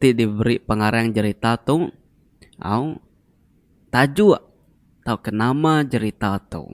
Ti diberi pengarang cerita tu au tajuk tau kenama cerita tu.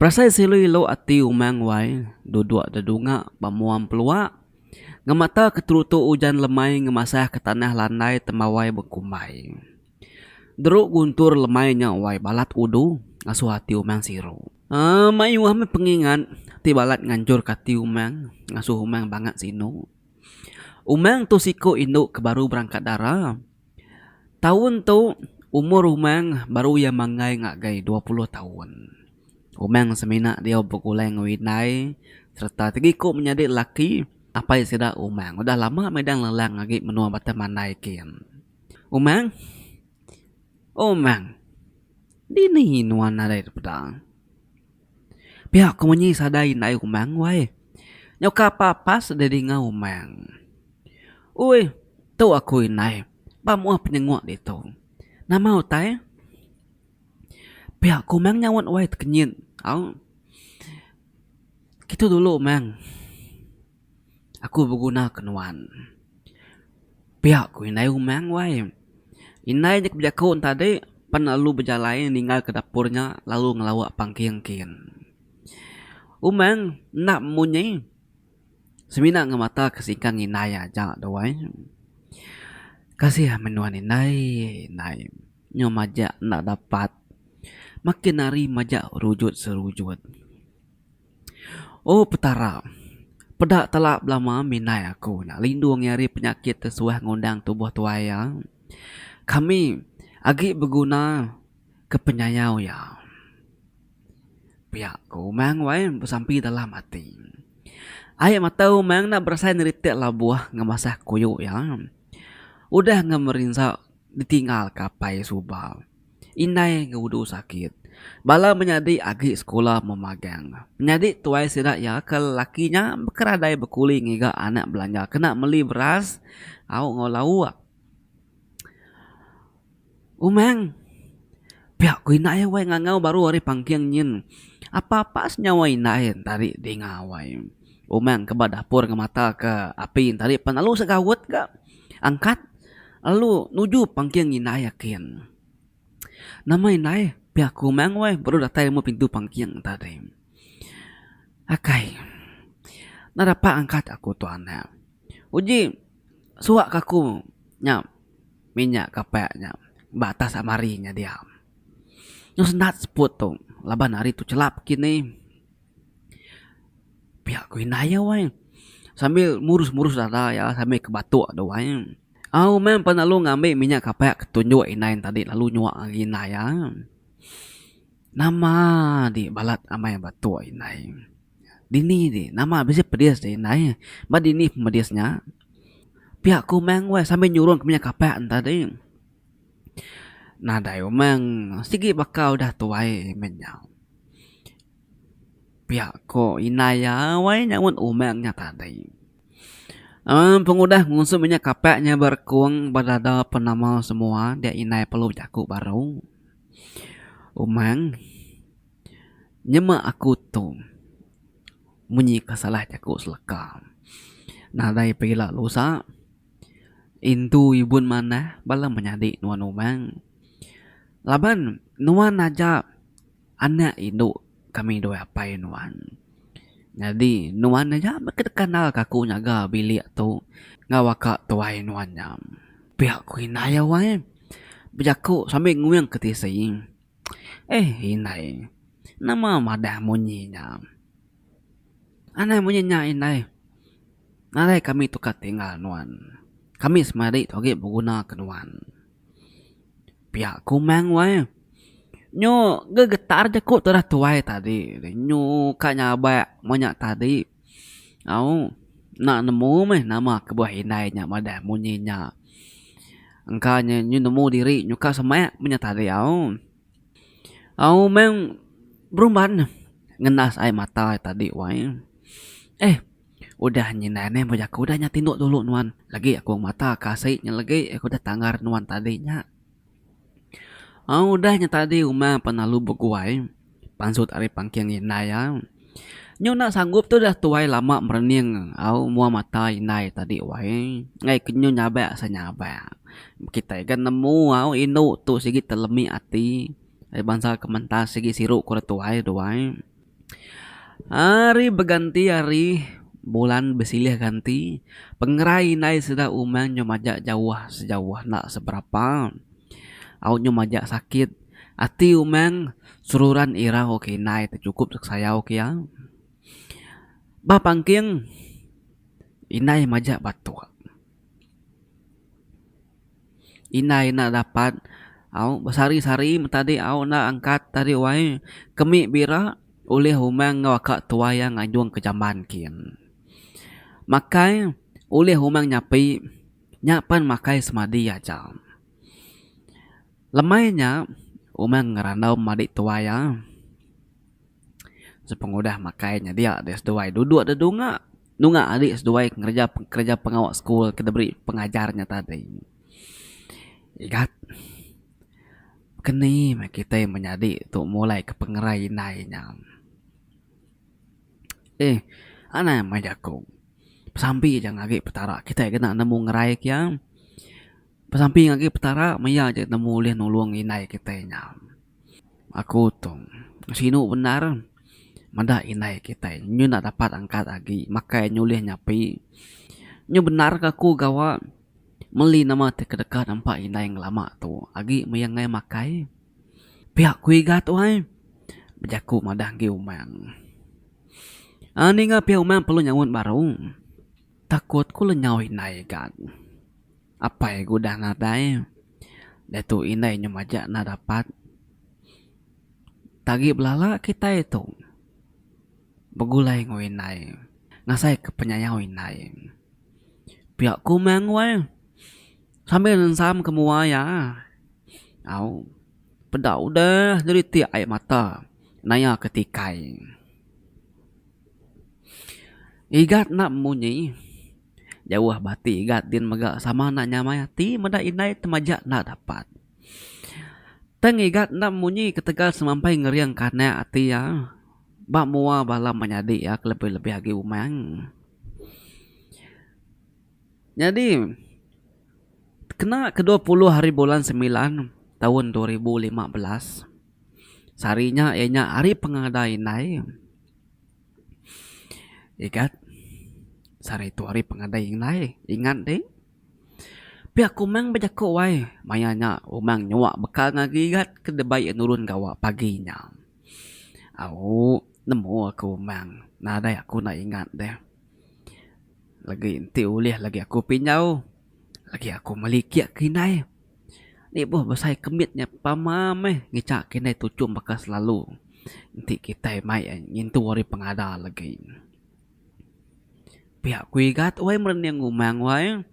Prasai silui lo ati umang wai duduk dedunga pamuam peluak ngemata keturutu hujan lemai ngemasah ke tanah landai temawai berkumai. Deruk guntur lemainya wai balat udu asuh hati umang siru. Mayu ame pengingat ti balat ngancur kati umang ngasuh umang banget sino. Umang tu siko induk ke baru berangkat darah. Tahun tu umur umang baru ya mangai ngagai 20 tahun. Umang semina dia berkulai ngewinai serta tegiko menjadi laki apa yang sudah umang. Udah lama medang lelang lagi menua bata manai kian. Umang, dini nuan ada pedang. Pihak komunyi sadai nai umang wai. Nyoka papas dari ngau umang. Ui, tu aku inai. Pamua penyenguk itu. Nama utai? Pihak kumang nyawat wai terkenyit. Gitu dulu mang. Aku berguna kenuan. Pihak ku inai umang wai. Inai je kebijakun tadi pan lalu berjalan tinggal ke dapurnya lalu ngelawak pangkian-kian. Umang nak munyi. Semina ngemata kesingkang inai aja doai. Kasih menuan inai. Nyo majak nak dapat. Makin hari majak rujut serujut. Oh petara. Pedak telak belama minai aku nak lindung nyari penyakit tersuah ngundang tubuh tuaya. Kami agi berguna ke penyayau ya. Pihak ku mang wai bersampi dalam hati. Ayat mata umang nak berasai neritik labuah ngemasah kuyuk ya. Udah ngemerinsak ditinggal kapai subal. Inai ngeudu sakit. Bala menjadi agi sekolah memagang. Menjadi tuai sidak ya ke lakinya bekeradai berkuling hingga anak belanja. Kena beli beras. Au ngolau. Umang. Pihak ku inai wai ngangau baru hari pangkiang nyin. Apa-apa senyawa inai tadi di ngawai. Umang ke dapur ngemata ke api tadi penalu segawat ke. Angkat. Lalu nuju pangkiang inai yakin. Nama inai. Pihak ku mang wai baru datang ilmu pintu pangkiang tadi. Akai. Nadapat angkat aku tu anak. Uji. Suak kaku. Nyam. Minyak kapaknya. Batas amarinya dia. Nyusendat seput tu. Laban hari tu celap kini. Pihak ku inai wai. Sambil murus-murus dada ya. Sambil kebatuk ada wai. Memang penalu ngambil minyak kapak ketunjuk inai tadi. Lalu nyuak lagi inai ya. Nama di balat amai batu inai. Dini di nama bisa pedas di inai. Ba dini pemedasnya. Pihak ku mang wai sampai nyurun ke minyak kapak tadi. Nah dai umang sigi bakal dah tuai menyau. Pihak ku inai ya wai nyawun umangnya tadi. Pengudah ngusum minyak kapaknya berkuang berada penama semua. Dia inai perlu jaku baru. Umang. Nyema aku tu. Munyi kesalah jaku seleka. Nah dari pergilah lusa. Intu ibun mana. Bala menyadik nuan umang. Laban nuan aja. Anak induk kami dua apa nuan. Jadi nuan aja makin kenal kaku nyaga bilik tu. Ngawaka tuai nuannya. Pihak ku inai wai. Berjaku sambil nguyang ketising. Inai. Nama madah munyinya. Anai munyinya inai. Narai kami tukar tinggal nuan. Kami semari toge berguna ke nuan. Pihak ku mang wai. Nyo gegetar je ku terah tuai tadi. Nyo kanya abak banyak tadi. Nak nemu meh nama kebuah inai nya madah munyinya. Engkanya nyo nemu diri nyo ka semak banyak tadi memang berumpahan ngenas air mata tadi wai. Udah nyinane bajaku udah nyatinduk dulu nuan. Lagi aku mata kasihnya lagi aku udah tanggar nuan tadinya. Udah nya tadi umang penalu berguai. Pansut ari pangkiang inai ya. Nyo nak sanggup tu dah tuai lama merening au mua mata inai tadi wae. Ngai kenyo nyabe senyabe. Kita kan nemu au inu tu sigi telemi ati. Ai bangsa kementas sigi siru kura tuai doai. Hari berganti hari bulan bersilih ganti. Pengerai inai sudah umang nyo majak jauh sejauh nak seberapa. Au nyo majak sakit. Ati umang sururan ira oke nai tercukup saya oke ya. Ba pangking inai majak batu. Inai nak dapat au besari-sari tadi au nak angkat tadi wae kemi bira oleh humang ngawaka tua yang ngajung ke jamban kian. Makai oleh humang nyapi nyapan makai semadi aja. Lemainya umang ngerandau madik tua ya. Sepengudah makainya dia ada seduai duduk ada dunga adik seduai kerja pengawal school kita beri pengajarnya tadi. Ikat keni kita menjadi tu mulai ke pengerai nainya. Ana majaku. Pesampi jangan lagi petara kita kena nemu ngerai kia. Pesampi lagi petara maya je nemu oleh nulung inai kita nya. Aku tu sinu benar. Mada inai kita nyu nak dapat angkat lagi makai nyulih nyapi nyu benar aku gawa meli nama terdekat nampak inai yang lama tu agi meyangai makai pihak kui gat wai bejaku madah gi umang ani nga pihak umang perlu nyawun baru takut ku lenyau inai gat apa gudang nadai datu inai nyu majak na dapat tagi belala kita itu begulai ngoinai ngasai ke penyayau inai pihak kumang wai sambil nensam kemua ya au pedak udah dari tiak air mata naya ketikai igat nak munyi jauh bati igat din megak sama nak nyamai hati meda inai temajak nak dapat teng igat nak munyi ketegal semampai ngeriang karena hati ya bak mua bala menyadi ya lebih-lebih lagi umang. Jadi kena ke-20 hari bulan 9 tahun 2015. Sarinya ianya hari pengadai inai. Ikat sari itu hari pengadai inai. Ingat deh. Pihak umang bejaku wai. Mayanya umang nyuak bekal ngagi ikat kedebai nurun gawa paginya. Au nemu aku umang. Nadai aku nak ingat deh. Lagi inti ulih lagi aku pinyau. Lagi aku melikiak kinai. Ni buh besai kemitnya pamam ngicak kinai tucum bekas lalu. Inti kita mai ngintu hari pengada lagi. Pihak kuigat wai merenang umang wai.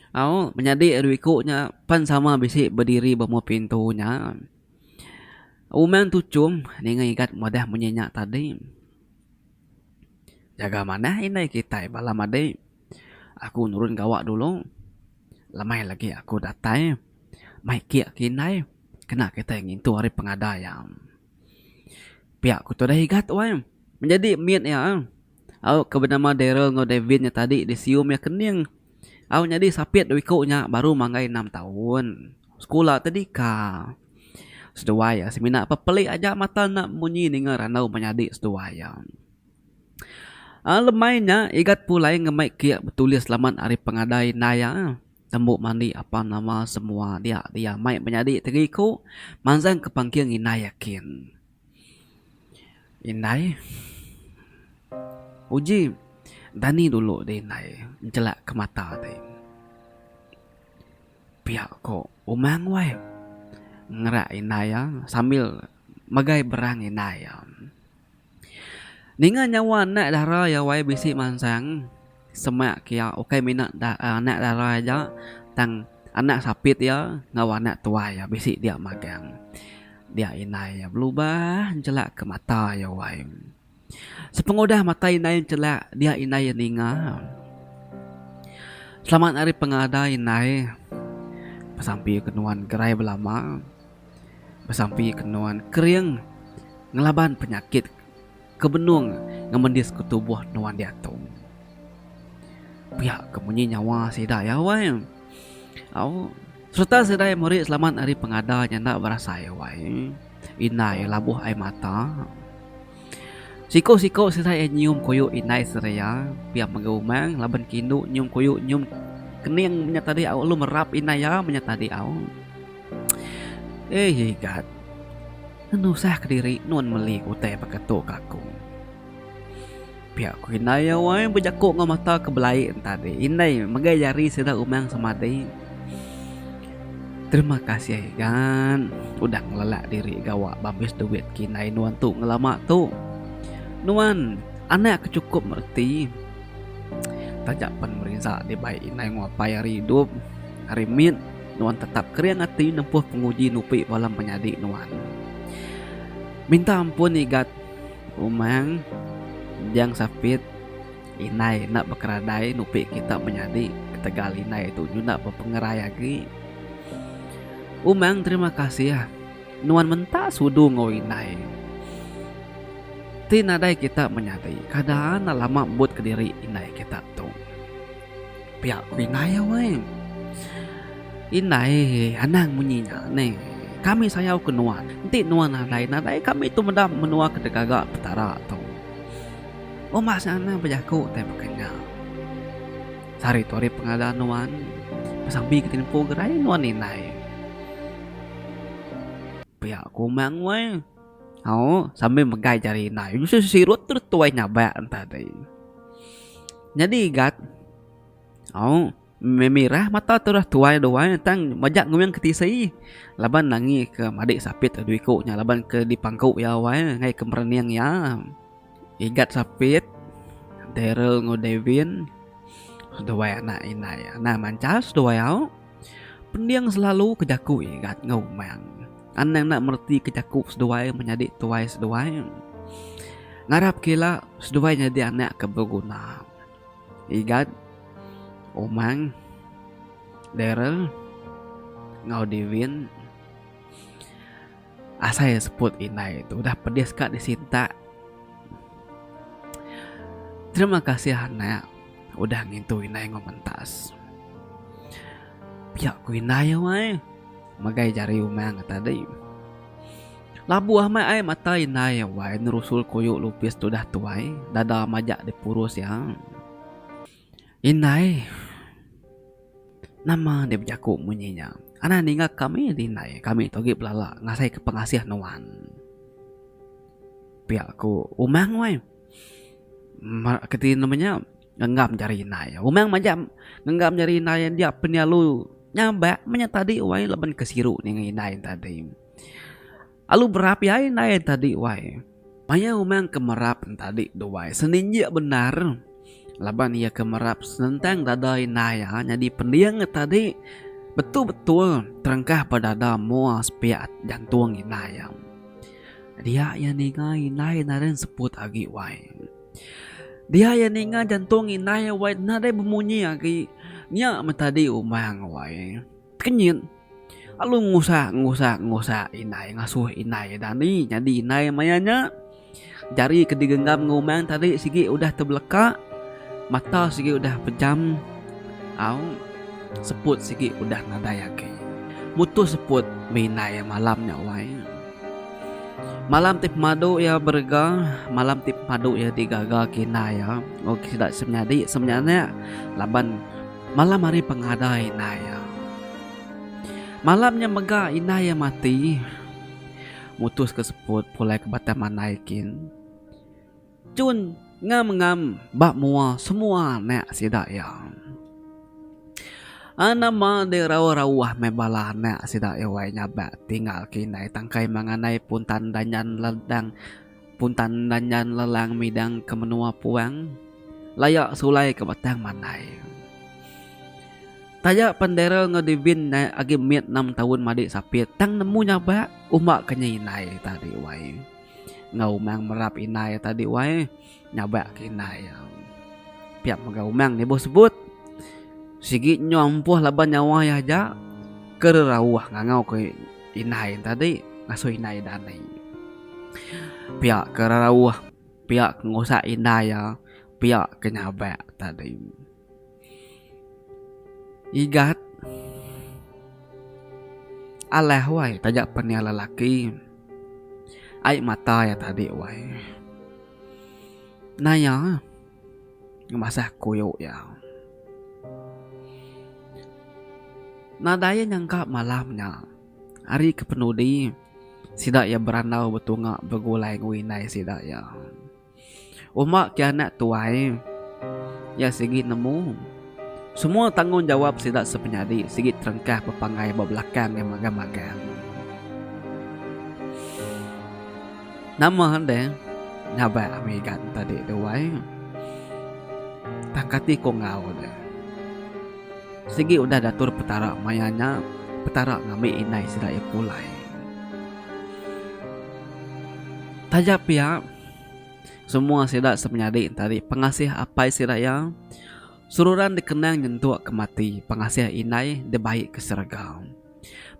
Au menjadi ruikuknya pan sama bisi berdiri bemu pintunya. Umang tucum ni ngigat mudah menyenyak tadi. Jaga mana ini kita malam ade. Aku nurun gawak dulu. Lamai lagi aku datai. Mai kia kinai. Kena kita ingin tu hari pengadaian. Pihak ku tu dah igat wai. Menjadi miat ya. Au kebenama Daryl ngo Davidnya tadi disium ya kening. Au jadi sapit wikuknya baru manggai 6 tahun. Sekolah tadi ka. Seduaya semina apa pelik aja mata nak munyi dengar ranau menyadi seduaya. Lemainya igat pulai ngemai kia betulis selamat hari pengadai naya. Tembuk mandi apa nama semua dia mai menyadi teriku manzang kepangkiang inai yakin. Inai uji Dani dulu deh inai jelak ke mata deh. Pihak kok umang wai. Ngerak inai ya sambil magai berang inai ya. Ninga nyawa nak darah ya wai bisi mansang semak kia okay minat anak darah aja tang anak sapit ya ngawa anak tua ya bisi dia magang. Dia inai ya berubah jelak ke mata ya wai. Sepengodah mata inai jelak dia inai ya ninga. Selamat hari pengada inai. Pesampi kenuan gerai belama. Pesampi kenuan kering ngelaban penyakit kebenung ngamendis ke tubuh nuan dia tu. Pihak kemunyi nyawa sidak ya wai. Au serta sedai murid selamat hari pengada nyanda berasa ya wai. Inai labuh air mata. Siko sedai nyium koyo inai seraya. Pihak mengaumang laban kindu nyium koyo nyium kening menyatadi au lu merap inai ya menyatadi au. Gat. Nusah kediri nuan meli utai paketo kaku. Pihak ku inai ya wai berjakuk ngau mata kebelai tadi. Inai magai jari sedang umang samadi. Terima kasih kan udah ngelelak diri gawak bambis duit kinai nuan tu ngelama tu. Nuan anak cukup merti. Tajak pemerintah di baik inai ngapai hari hidup. Hari min nuan tetap keriang hati nempuh penguji nupi walam penyadik nuan. Minta ampun igat umang yang sapit inai nak berkeradai nupi kita menyadik ketegal inai itu nak berpengerai lagi. Umang terima kasih ya. Nuan mentah sudu ngau inai. Tinadai kita menyadari keadaan lama buat ke diri inai kita tu. Pihak inai ya weh. Inai anang munyinya nih. Kami sayau ke nuan. Nanti nuan nadai kami itu mendam menua ke degagak petara tu. Oh mas anang berjaku tapi bekenya. Sari tori pengadaan nuan. Pasambi ketinpu gerai nuan inai. Pihak kumang weh. Sambil megai jari inai. Justru sirut terus tuai nyabak tadi. Jadi gat. Memirah mata terus tuai doai tang majak ngumang ketisai. Laban nangi ke madik sapit aduiku nya laban ke dipangkau ya wai ngai ke mereniang ya. Igat sapit. Daryl ngodevin. Doai anak inai. Anak mancas doai au. Pendiang selalu kejaku igat ngumang. Anang nak merti kecakup seduai menjadi tuai seduai. Ngarap kila seduai jadi anak keberguna. Igat Omang Daryl ngau Divin asai sebut inai itu udah pedes kak disinta. Terima kasih anak udah ngintu inai ngomentas. Pihak ku inai wai. Magai jari umang tadi. Labu ahmai ai mata inai wai nerusul koyuk lupis tu dah tuai. Dada majak dipurus ya. Inai. Nama dia berjaku munyinya. Anak ninggak kami di inai. Kami togi belala ngasai ke pengasih nuan. Pihakku umang wai. Ketin namanya ngenggam jari inai. Umang majak ngenggam jari inai dia penyalu. Nyambak menyatadi wai leban kesiru nih inai tadi. Alu berapi ai inai tadi wai. Maya umang kemerap tadi doai. Seninja benar. Laban ia kemerap senentang dada inai jadi pendiang tadi. Betul-betul terengkah pada dada mua spiat jantung inai. Dia yang ninga inai naren sebut lagi wai. Dia yang ninga jantung inai wai nare bemunyi lagi. Nya tadi umang wai. Kenyit. Alu ngusak inai ngasuh inai dani jadi inai mayanya. Jari kedigenggam ngumang tadi sigi udah terbeleka. Mata sigi udah pejam. Seput sigi udah nadayake. Mutu seput minai malamnya wai. Malam tip madu ya berga. Malam tip madu ya digaga kinaya. Oke tidak sebenarnya laban malam hari pengada inaya. Malamnya mega inaya mati. Mutus keseput pulai ke bataman naikin. Cun ngam bak mua semua nek sidak ya. Anama de rawah mebala nek sidak ya wai nyabak tinggal kinai tangkai manganai puntan danyan lelang midang kemenua puang. Layak sulai ke batang manai. Tajak pendera ngedivin na agi miet 6 tahun madik sapit tang nemu nyaba umak kenya inai tadi wai. Ngau mang merap inai tadi wai nyaba kinai. Piap magaumang ni bos sebut. Sigi nyompoh laban nyawa ya ja kererawah ngangau ke inai tadi ngasuh inai danai. Piap kererawah pihak ngusak indah ya, pihak kenyabak tadi. Igat alah wai tajak penia lelaki. Air mata ya tadi wai. Naya masa kuyuk ya. Nadaya nyangka malamnya hari kepenudi sidak ya berandau betungak bergulai nguinai sidak ya. Umak kianak tuai ya sigi nemu semua tanggung jawab sidak sepenyadi sigi terengkah pepangai belakang yang magang-magang. Nama hande nyabak amigan tadi tuai tangkati ko ngau deh. Sigi udah datur petara mayanya petara ngami inai sidak ya pulai. Tajak pihak semua sidak sepenyadi tadi pengasih apa sidak ya sururan dikenang nyentuh kemati pengasih inai debaik keseragam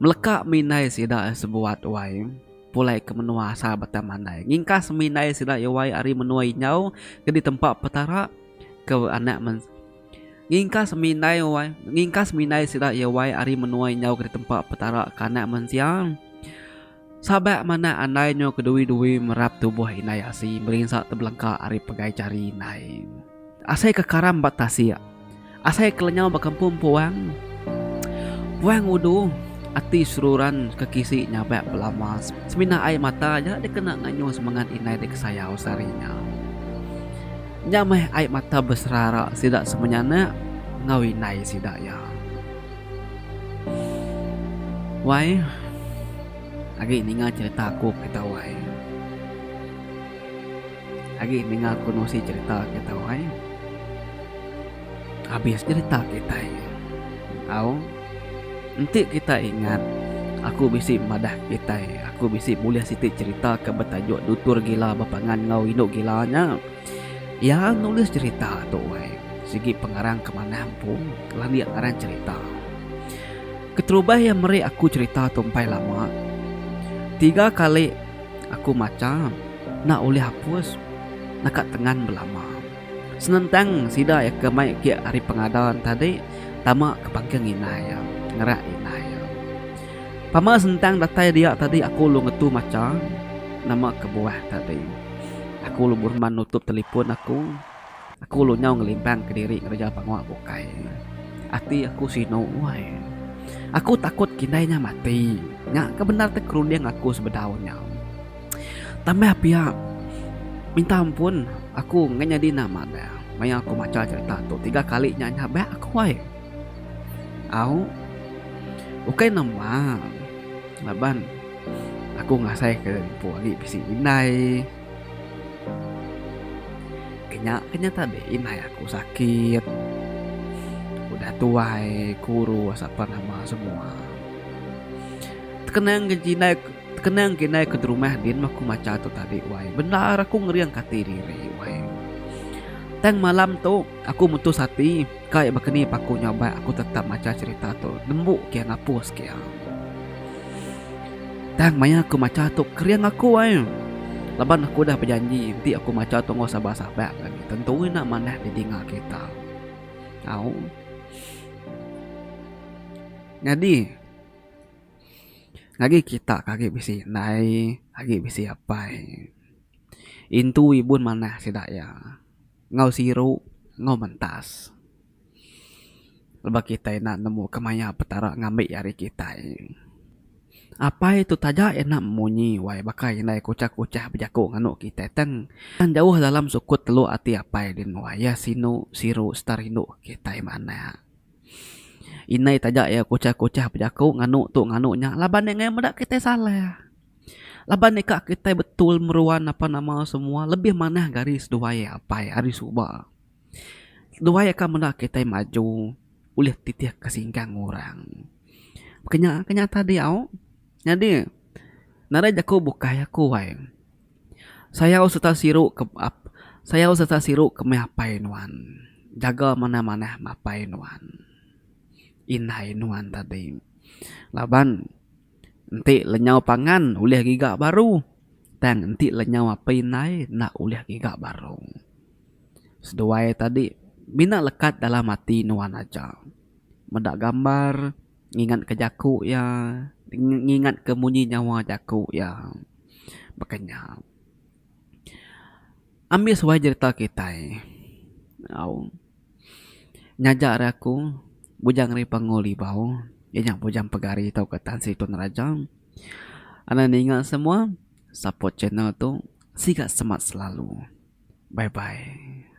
melekat minai sidak sebuat wai pulai ke menua sahabat manai ngingkas minai sidak ya wai ari menuai nyau ke di tempat petara ke anak ngingkas minai sidak ya wai ari menuai nyau ke di tempat petara ke anak mensiang. Sabak mana anai nyo kedui-dui merap tubuh inai asi meringsak terbelengkak ari pegai cari inai. Asai kekaram batasi. Asai kelenyau bakampung puang. Puang udu ati sururan kekisi nyabak belamas. Semina air mata aja dia kena nganyu semangat inai dek sayau sarinya. Nyameh air mata berserarak sidak semenyana ngawinai sidak ya. Wai Agi ninga cerita aku kita wai. Agi ninga aku nusi cerita kita wai. Habis cerita kita au nanti kita ingat aku bisi madah kita aku bisi mulia siti cerita ke betajuk dutur gila bapangan ngau induk gilanya. Ya nulis cerita tu wai. Segi pengarang kemana pun lah dia ngarang cerita. Keterubah yang meri aku cerita tumpai lama. 3 kali aku macam nak oleh hapus nak kat tengan belama. Senentang sida ya kemai ki hari pengadaan tadi tama kepangkeng inai ya ngerak inai ya. Pama sentang datai dia tadi aku lu ngetu macam nama kebuah tadi. Aku lu burman nutup telefon aku lu nyau ngelimpang ke diri kerja pangwak bukai. Ati aku sino wai. Aku takut kinainya mati. Nya kebenar te kerundiang aku sebedaunya. Tambah pihak minta ampun aku nganyadi nama dah. Maya aku maca cerita tu 3 kali nyanya ba aku wai. Au. Ukai nama. Laban aku ngasai ke puagi bisi inai. Kenya tadi inai aku sakit. Udah tuai, kuru, apa nama semua. Kenang kinai ke rumah din aku maca tu tadi wai. Benar aku ngeriang kati diri wai. Tang malam tu aku mutus hati kai bakeni paku nyoba aku tetap maca cerita tu. Dembuk kia ngapus kia. Tang maya aku maca tu keriang aku wai. Laban aku dah berjanji nanti aku maca tu ngau sabar-sabar lagi. Tentu nak manah di tinggal kita. Au. Jadi lagi kita kaki bisi nai, kaki bisi apa? Intu ibun mana sidak ya? Ngau siru, ngau mentas. Lebah kita nak nemu kemaya petara ngambil hari kita. Apa itu taja enak munyi wai bakai nai kucah-kucah berjaku nganu kita tan jauh dalam sukut telu ati apa din wai ya sinu siru starinu kita mana. Inai tajak ya kucah-kucah berjaku nganu tu nganunya laban yang medak kita salah. Laban nikah kita betul meruan apa nama semua lebih mana garis dua ya apa ya hari suba. Dua ya kan medak kita maju ulih titih kesingkang orang. Kenya tadi au. Jadi nara jaku bukai aku wai. Saya usah siru ke meapain wan. Jaga mana-mana mapain wan. Inai nuan tadi. Laban nanti lenyau pangan oleh gigak baru. Tang enti lenyawa pinai nak uliah gigak barung. Seduai tadi bina lekat dalam hati nuan aja. Medak gambar ngingat ke jaku ya, ngingat ke munyi nyawa jaku ya. Makanya ambil sesuai cerita kita. Au. Nyajak aku bujang ri pangoli bau. Yang bujang pegari tau ketan Situn Raja. Anda ingat semua, support channel tu, sigat semat selalu. Bye bye.